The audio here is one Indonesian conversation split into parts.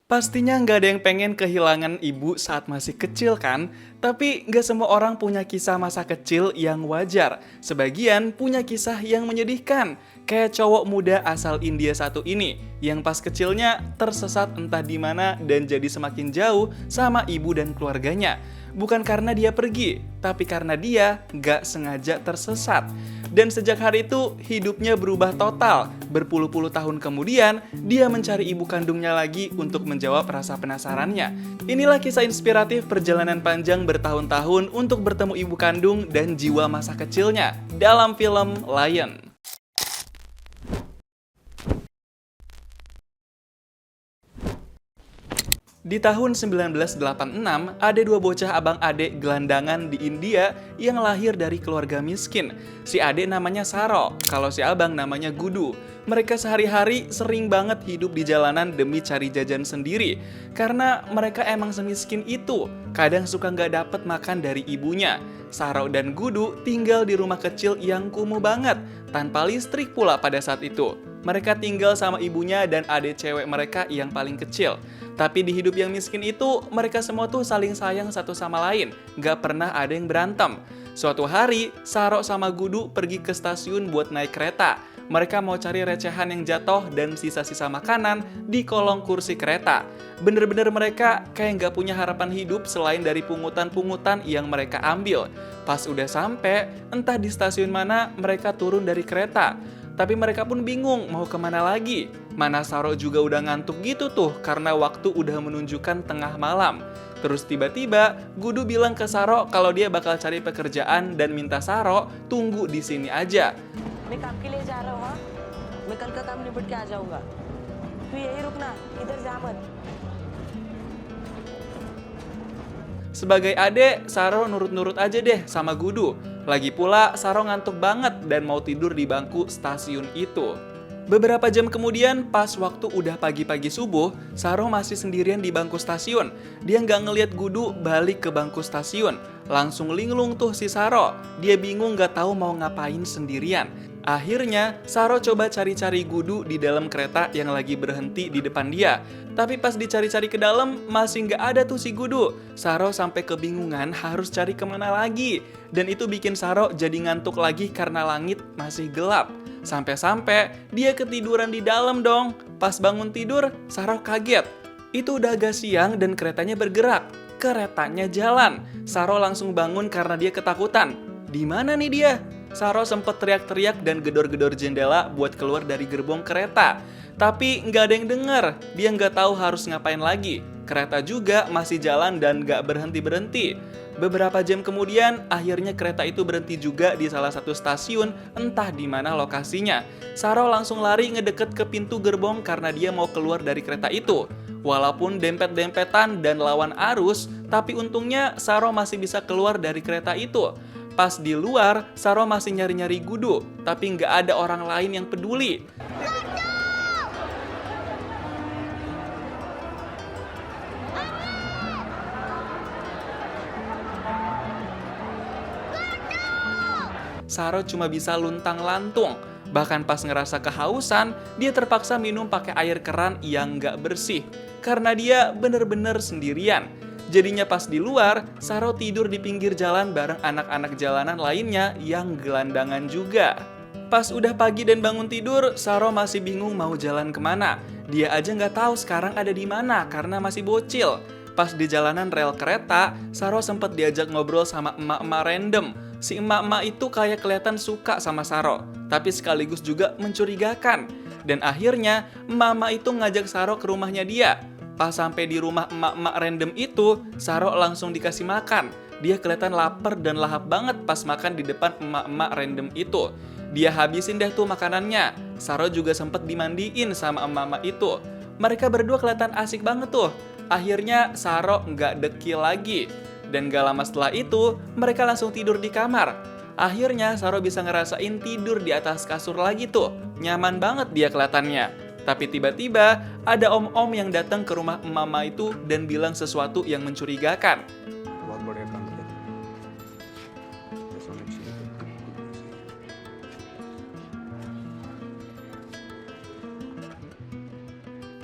Pastinya nggak ada yang pengen kehilangan ibu saat masih kecil kan? Tapi nggak semua orang punya kisah masa kecil yang wajar. Sebagian punya kisah yang menyedihkan. Kayak cowok muda asal India satu ini, yang pas kecilnya tersesat entah di mana dan jadi semakin jauh sama ibu dan keluarganya. Bukan karena dia pergi, tapi karena dia nggak sengaja tersesat. Dan sejak hari itu, hidupnya berubah total. Berpuluh-puluh tahun kemudian, dia mencari ibu kandungnya lagi untuk menjawab rasa penasarannya. Inilah kisah inspiratif perjalanan panjang bertahun-tahun untuk bertemu ibu kandung dan jiwa masa kecilnya dalam film Lion. Di tahun 1986, ada dua bocah abang adik gelandangan di India yang lahir dari keluarga miskin. Si adik namanya Saro, kalau si abang namanya Gudu. Mereka sehari-hari sering banget hidup di jalanan demi cari jajan sendiri. Karena mereka emang semiskin itu, kadang suka nggak dapet makan dari ibunya. Saro dan Gudu tinggal di rumah kecil yang kumuh banget, tanpa listrik pula pada saat itu. Mereka tinggal sama ibunya dan adik cewek mereka yang paling kecil. Tapi di hidup yang miskin itu, mereka semua tuh saling sayang satu sama lain. Gak pernah ada yang berantem. Suatu hari, Saro sama Gudu pergi ke stasiun buat naik kereta. Mereka mau cari recehan yang jatuh dan sisa-sisa makanan di kolong kursi kereta. Bener-bener mereka kayak gak punya harapan hidup selain dari pungutan-pungutan yang mereka ambil. Pas udah sampai, entah di stasiun mana mereka turun dari kereta. Tapi mereka pun bingung mau kemana lagi. Mana Saro juga udah ngantuk gitu tuh karena waktu udah menunjukkan tengah malam. Terus tiba-tiba Gudu bilang ke Saro kalau dia bakal cari pekerjaan dan minta Saro tunggu di sini aja. मैं काम के लिए जा रहा हूँ हाँ? मैं कल का काम निपट के आ जाऊंगा तू यही रुकना इधर जा मत Sebagai adek, Saro nurut-nurut aja deh sama Gudu. Lagi pula, Saro ngantuk banget dan mau tidur di bangku stasiun itu. Beberapa jam kemudian, pas waktu udah pagi-pagi subuh, Saro masih sendirian di bangku stasiun. Dia nggak ngeliat Gudu balik ke bangku stasiun. Langsung linglung tuh si Saro. Dia bingung nggak tahu mau ngapain sendirian. Akhirnya, Saro coba cari-cari Gudu di dalam kereta yang lagi berhenti di depan dia. Tapi pas dicari-cari ke dalam, masih nggak ada tuh si Gudu. Saro sampai kebingungan harus cari kemana lagi. Dan itu bikin Saro jadi ngantuk lagi karena langit masih gelap. Sampai-sampai dia ketiduran di dalam dong. Pas bangun tidur, Saro kaget. Itu udah agak siang dan keretanya bergerak. Keretanya jalan. Saro langsung bangun karena dia ketakutan. Di mana nih dia? Saro sempat teriak-teriak dan gedor-gedor jendela buat keluar dari gerbong kereta. Tapi nggak ada yang dengar, dia nggak tahu harus ngapain lagi. Kereta juga masih jalan dan nggak berhenti-berhenti. Beberapa jam kemudian, akhirnya kereta itu berhenti juga di salah satu stasiun, entah di mana lokasinya. Saro langsung lari ngedeket ke pintu gerbong karena dia mau keluar dari kereta itu. Walaupun dempet-dempetan dan lawan arus, tapi untungnya Saro masih bisa keluar dari kereta itu. Pas di luar, Saro masih nyari-nyari Gudu, tapi nggak ada orang lain yang peduli. Saro cuma bisa luntang-lantung. Bahkan pas ngerasa kehausan, dia terpaksa minum pakai air keran yang nggak bersih. Karena dia bener-bener sendirian. Jadinya pas di luar, Saro tidur di pinggir jalan bareng anak-anak jalanan lainnya yang gelandangan juga. Pas udah pagi dan bangun tidur, Saro masih bingung mau jalan kemana. Dia aja nggak tahu sekarang ada di mana karena masih bocil. Pas di jalanan rel kereta, Saro sempat diajak ngobrol sama emak-emak random. Si emak-emak itu kayak kelihatan suka sama Saro, tapi sekaligus juga mencurigakan. Dan akhirnya, emak-emak itu ngajak Saro ke rumahnya dia. Pas sampai di rumah emak-emak random itu, Saro langsung dikasih makan. Dia kelihatan lapar dan lahap banget pas makan di depan emak-emak random itu. Dia habisin deh tuh makanannya. Saro juga sempet dimandiin sama emak-emak itu. Mereka berdua kelihatan asik banget tuh. Akhirnya Saro nggak dekil lagi. Dan gak lama setelah itu, mereka langsung tidur di kamar. Akhirnya Saro bisa ngerasain tidur di atas kasur lagi tuh. Nyaman banget dia kelihatannya. Tapi tiba-tiba ada om-om yang datang ke rumah mama itu dan bilang sesuatu yang mencurigakan. बहुत बढ़िया काम किया ऐसा होना चाहिए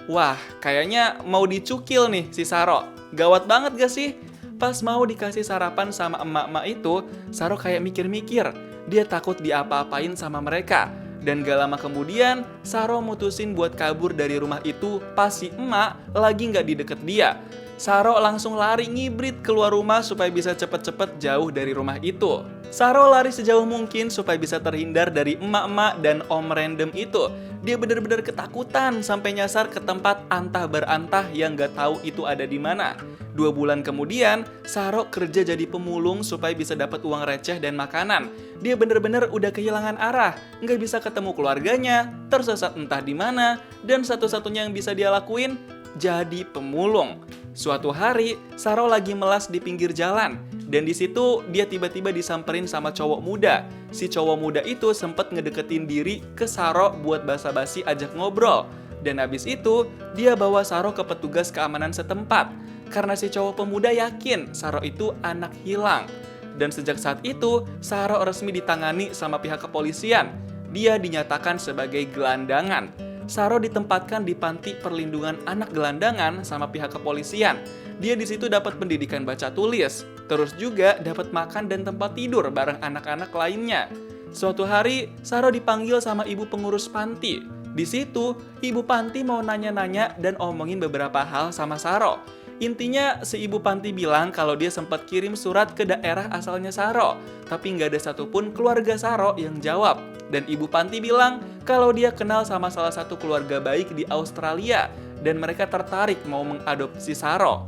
Wah, kayaknya mau dicukil nih si Saro. Gawat banget gak sih? Pas mau dikasih sarapan sama emak-emak itu, Saro kayak mikir-mikir. Dia takut diapa-apain sama mereka. Dan gak lama kemudian, Saro mutusin buat kabur dari rumah itu pas si emak lagi gak di deket dia. Saro langsung lari ngibrit keluar rumah supaya bisa cepet-cepet jauh dari rumah itu. Saro lari sejauh mungkin supaya bisa terhindar dari emak-emak dan om random itu. Dia benar-benar ketakutan sampai nyasar ke tempat antah berantah yang gak tahu itu ada di mana. 2 bulan kemudian, Saro kerja jadi pemulung supaya bisa dapat uang receh dan makanan. Dia benar-benar udah kehilangan arah, nggak bisa ketemu keluarganya, tersesat entah di mana, dan satu-satunya yang bisa dia lakuin, jadi pemulung. Suatu hari, Saro lagi melas di pinggir jalan, dan di situ dia tiba-tiba disamperin sama cowok muda. Si cowok muda itu sempet ngedeketin diri ke Saro buat basa-basi ajak ngobrol. Dan abis itu, dia bawa Saro ke petugas keamanan setempat. Karena si cowok pemuda yakin Saro itu anak hilang. Dan sejak saat itu, Saro resmi ditangani sama pihak kepolisian. Dia dinyatakan sebagai gelandangan. Saro ditempatkan di panti perlindungan anak gelandangan sama pihak kepolisian. Dia di situ dapat pendidikan baca tulis, terus juga dapat makan dan tempat tidur bareng anak-anak lainnya. Suatu hari, Saro dipanggil sama ibu pengurus panti. Di situ, ibu panti mau nanya-nanya dan omongin beberapa hal sama Saro. Intinya, si ibu panti bilang kalau dia sempat kirim surat ke daerah asalnya Saro, tapi nggak ada satupun keluarga Saro yang jawab. Dan ibu panti bilang kalau dia kenal sama salah satu keluarga baik di Australia, dan mereka tertarik mau mengadopsi Saro.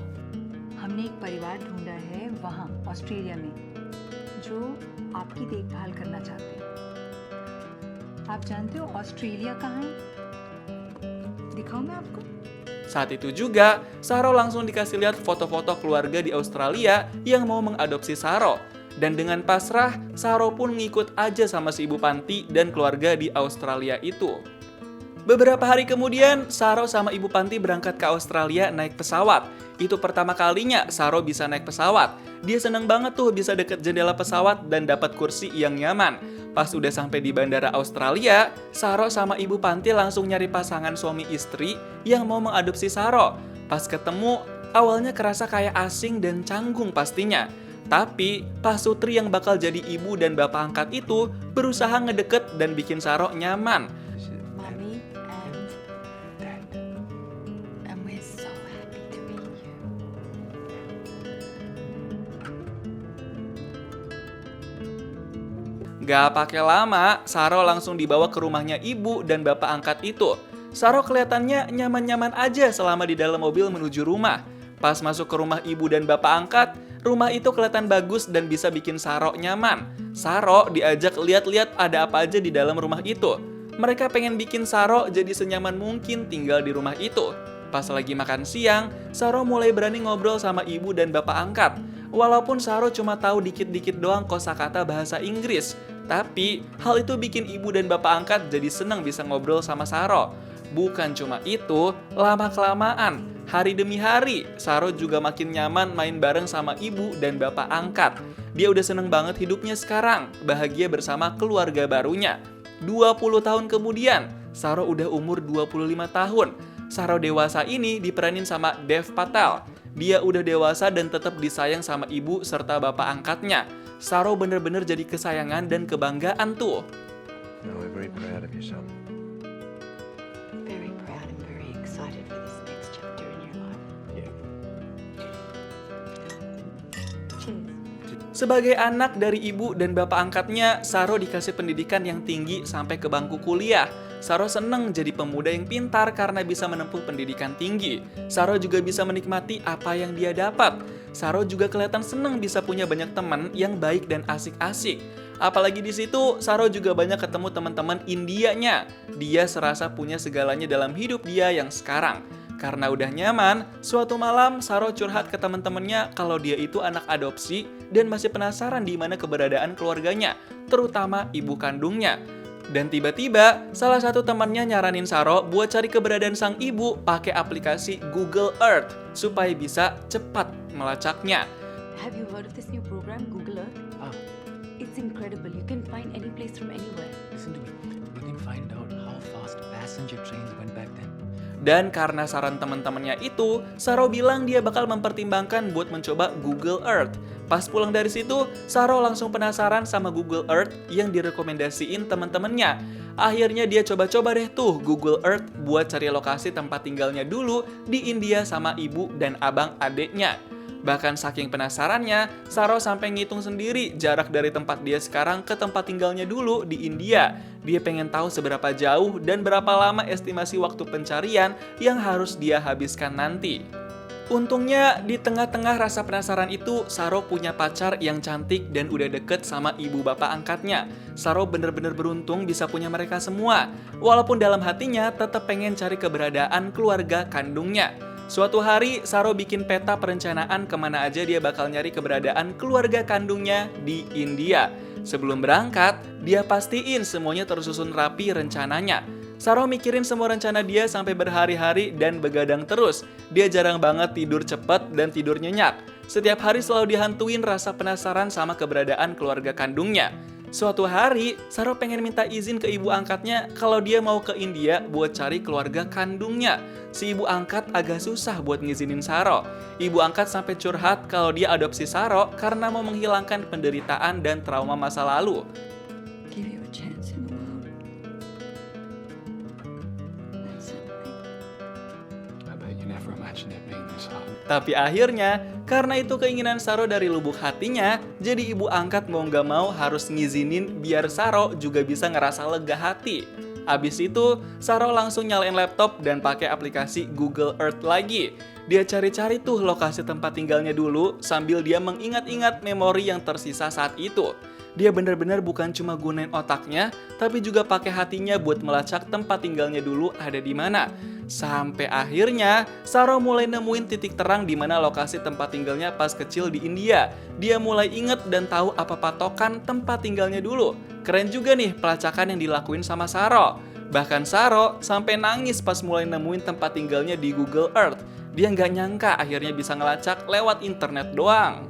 हमने एक परिवार ढूंढा है वहाँ ऑस्ट्रेलिया में जो आपकी देखभाल करना चाहते हैं। आप जानते हो ऑस्ट्रेलिया कहाँ है? दिखाऊं मैं आपको? Saat itu juga, Saro langsung dikasih lihat foto-foto keluarga di Australia yang mau mengadopsi Saro. Dan dengan pasrah, Saro pun ngikut aja sama si ibu panti dan keluarga di Australia itu. Beberapa hari kemudian, Saro sama ibu panti berangkat ke Australia naik pesawat. Itu pertama kalinya Saro bisa naik pesawat. Dia seneng banget tuh bisa deket jendela pesawat dan dapat kursi yang nyaman. Pas udah sampai di bandara Australia, Saro sama ibu panti langsung nyari pasangan suami istri yang mau mengadopsi Saro. Pas ketemu, awalnya kerasa kayak asing dan canggung pastinya. Tapi, Pak Sutri yang bakal jadi ibu dan bapak angkat itu berusaha ngedeket dan bikin Saro nyaman. Mommy and Dad, and we're so happy to meet you. Gak pakai lama, Saro langsung dibawa ke rumahnya ibu dan bapak angkat itu. Saro kelihatannya nyaman-nyaman aja selama di dalam mobil menuju rumah. Pas masuk ke rumah ibu dan bapak angkat, rumah itu kelihatan bagus dan bisa bikin Saro nyaman. Saro diajak lihat-lihat ada apa aja di dalam rumah itu. Mereka pengen bikin Saro jadi senyaman mungkin tinggal di rumah itu. Pas lagi makan siang, Saro mulai berani ngobrol sama ibu dan bapak angkat. Walaupun Saro cuma tahu dikit-dikit doang kosakata bahasa Inggris, tapi hal itu bikin ibu dan bapak angkat jadi senang bisa ngobrol sama Saro. Bukan cuma itu, lama-kelamaan, hari demi hari, Saro juga makin nyaman main bareng sama ibu dan bapak angkat. Dia udah seneng banget hidupnya sekarang, bahagia bersama keluarga barunya. 20 tahun kemudian, Saro udah umur 25 tahun. Saro dewasa ini diperanin sama Dev Patel. Dia udah dewasa dan tetap disayang sama ibu serta bapak angkatnya. Saro bener-bener jadi kesayangan dan kebanggaan tuh. No, we're very proud of you, son. Very proud and very excited for this next chapter in your life. Yeah. Cheers. Sebagai anak dari ibu dan bapak angkatnya, Saro dikasih pendidikan yang tinggi sampai ke bangku kuliah. Saro seneng jadi pemuda yang pintar karena bisa menempuh pendidikan tinggi. Saro juga bisa menikmati apa yang dia dapat. Saro juga kelihatan seneng bisa punya banyak teman yang baik dan asik-asik. Apalagi di situ, Saro juga banyak ketemu teman-teman Indianya. Dia serasa punya segalanya dalam hidup dia yang sekarang. Karena udah nyaman, suatu malam Saro curhat ke teman-temannya kalau dia itu anak adopsi dan masih penasaran di mana keberadaan keluarganya, terutama ibu kandungnya. Dan tiba-tiba, salah satu temannya nyaranin Saro buat cari keberadaan sang ibu pakai aplikasi Google Earth supaya bisa cepat melacaknya. Have you heard of this new program, Google Earth? Ah, It's incredible. You can find any place from anywhere. Listen to me. We can find out how fast passenger trains went back then. Dan karena saran teman-temannya itu, Saro bilang dia bakal mempertimbangkan buat mencoba Google Earth. Pas pulang dari situ, Saro langsung penasaran sama Google Earth yang direkomendasiin teman-temannya. Akhirnya dia coba-coba deh tuh Google Earth buat cari lokasi tempat tinggalnya dulu di India sama ibu dan abang adeknya. Bahkan saking penasarannya, Saro sampai ngitung sendiri jarak dari tempat dia sekarang ke tempat tinggalnya dulu di India. Dia pengen tahu seberapa jauh dan berapa lama estimasi waktu pencarian yang harus dia habiskan nanti. Untungnya di tengah-tengah rasa penasaran itu, Saro punya pacar yang cantik dan udah deket sama ibu bapak angkatnya. Saro bener-bener beruntung bisa punya mereka semua. Walaupun dalam hatinya tetap pengen cari keberadaan keluarga kandungnya. Suatu hari, Saro bikin peta perencanaan kemana aja dia bakal nyari keberadaan keluarga kandungnya di India. Sebelum berangkat, dia pastiin semuanya tersusun rapi rencananya. Saro mikirin semua rencana dia sampai berhari-hari dan begadang terus. Dia jarang banget tidur cepat dan tidur nyenyak. Setiap hari selalu dihantuin rasa penasaran sama keberadaan keluarga kandungnya. Suatu hari, Saro pengen minta izin ke ibu angkatnya kalau dia mau ke India buat cari keluarga kandungnya. Si ibu angkat agak susah buat ngizinin Saro. Ibu angkat sampai curhat kalau dia adopsi Saro karena mau menghilangkan penderitaan dan trauma masa lalu. Give you a chance in the world. That's something. I bet you never imagined it being this hard. Tapi akhirnya, karena itu keinginan Saro dari lubuk hatinya, jadi ibu angkat mau nggak mau harus ngizinin biar Saro juga bisa ngerasa lega hati. Abis itu, Saro langsung nyalain laptop dan pakai aplikasi Google Earth lagi. Dia cari-cari tuh lokasi tempat tinggalnya dulu sambil dia mengingat-ingat memori yang tersisa saat itu. Dia benar-benar bukan cuma gunain otaknya, tapi juga pakai hatinya buat melacak tempat tinggalnya dulu ada di mana. Sampai akhirnya, Saro mulai nemuin titik terang di mana lokasi tempat tinggalnya pas kecil di India. Dia mulai inget dan tahu apa patokan tempat tinggalnya dulu. Keren juga nih pelacakan yang dilakuin sama Saro. Bahkan Saro sampai nangis pas mulai nemuin tempat tinggalnya di Google Earth. Dia nggak nyangka akhirnya bisa ngelacak lewat internet doang.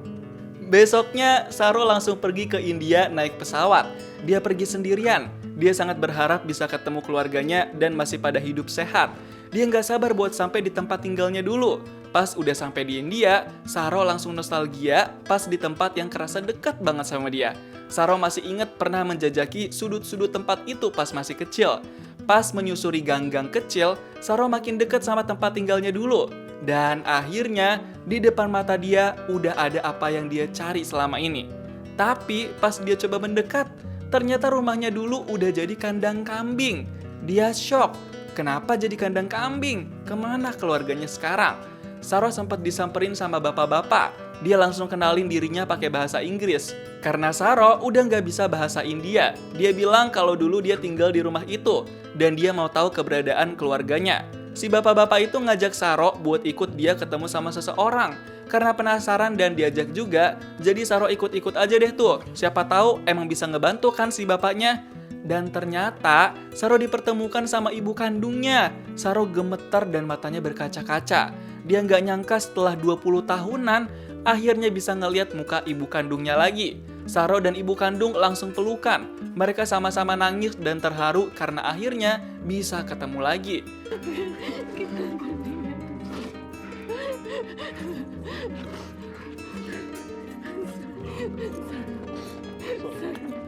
Besoknya, Saro langsung pergi ke India naik pesawat. Dia pergi sendirian. Dia sangat berharap bisa ketemu keluarganya dan masih pada hidup sehat. Dia nggak sabar buat sampai di tempat tinggalnya dulu. Pas udah sampai di India, Saro langsung nostalgia pas di tempat yang kerasa dekat banget sama dia. Saro masih inget pernah menjajaki sudut-sudut tempat itu pas masih kecil. Pas menyusuri gang-gang kecil, Saro makin dekat sama tempat tinggalnya dulu. Dan akhirnya, di depan mata dia udah ada apa yang dia cari selama ini. Tapi pas dia coba mendekat, ternyata rumahnya dulu udah jadi kandang kambing. Dia shock. Kenapa jadi kandang kambing? Kemana keluarganya sekarang? Saro sempat disamperin sama bapak-bapak. Dia langsung kenalin dirinya pakai bahasa Inggris. Karena Saro udah nggak bisa bahasa India. Dia bilang kalau dulu dia tinggal di rumah itu. Dan dia mau tahu keberadaan keluarganya. Si bapak-bapak itu ngajak Saro buat ikut dia ketemu sama seseorang. Karena penasaran dan diajak juga, jadi Saro ikut-ikut aja deh tuh. Siapa tahu emang bisa ngebantu kan si bapaknya. Dan ternyata Saro dipertemukan sama ibu kandungnya. Saro gemeter dan matanya berkaca-kaca. Dia nggak nyangka setelah 20 tahunan, akhirnya bisa ngeliat muka ibu kandungnya lagi. Saro dan ibu kandung langsung pelukan. Mereka sama-sama nangis dan terharu karena akhirnya bisa ketemu lagi.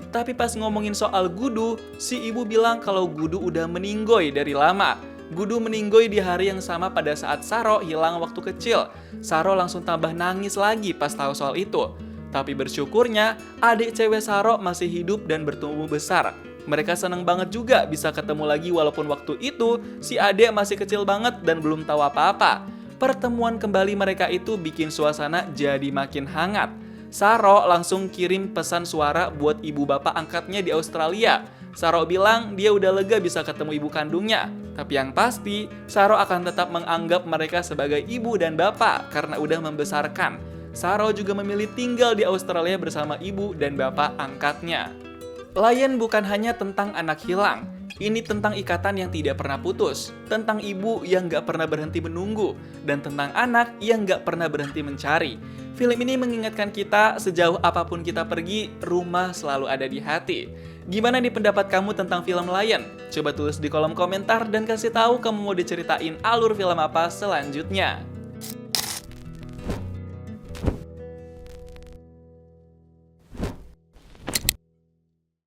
Tapi pas ngomongin soal Gudu, si ibu bilang kalau Gudu udah meninggoy dari lama. Gudu meninggoy di hari yang sama pada saat Saro hilang waktu kecil. Saro langsung tambah nangis lagi pas tahu soal itu. Tapi bersyukurnya, adik cewek Saro masih hidup dan bertumbuh besar. Mereka seneng banget juga bisa ketemu lagi walaupun waktu itu si adik masih kecil banget dan belum tahu apa-apa. Pertemuan kembali mereka itu bikin suasana jadi makin hangat. Saro langsung kirim pesan suara buat ibu bapak angkatnya di Australia. Saro bilang dia udah lega bisa ketemu ibu kandungnya. Tapi yang pasti, Saro akan tetap menganggap mereka sebagai ibu dan bapak karena udah membesarkan. Saro juga memilih tinggal di Australia bersama ibu dan bapak angkatnya. Lion bukan hanya tentang anak hilang. Ini tentang ikatan yang tidak pernah putus, tentang ibu yang gak pernah berhenti menunggu, dan tentang anak yang gak pernah berhenti mencari. Film ini mengingatkan kita sejauh apapun kita pergi, rumah selalu ada di hati. Gimana nih pendapat kamu tentang film Lion? Coba tulis di kolom komentar dan kasih tahu kamu mau diceritain alur film apa selanjutnya.